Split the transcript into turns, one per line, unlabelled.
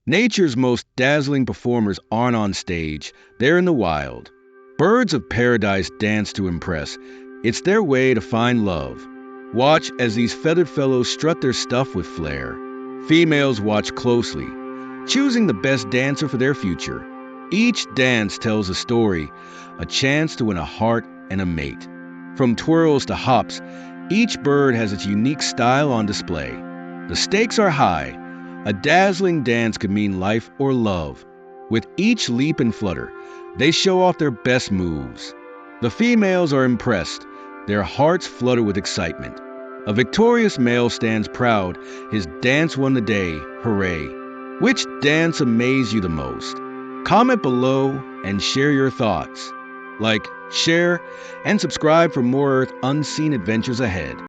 Nature's most dazzling performers aren't on stage, they're in the wild. Birds of paradise dance to impress. It's their way to find love. Watch as these feathered fellows strut their stuff with flair. Females watch closely, choosing the best dancer for their future. Each dance tells a story, a chance to win a heart and a mate. From twirls to hops, each bird has its unique style on display. The stakes are high. A dazzling dance could mean life or love. With each leap and flutter, they show off their best moves. The females are impressed. Their hearts flutter with excitement. A victorious male stands proud. His dance won the day. Hooray! Which dance amazed you the most? Comment below and share your thoughts. Like, share, and subscribe for more Earth Unseen adventures ahead.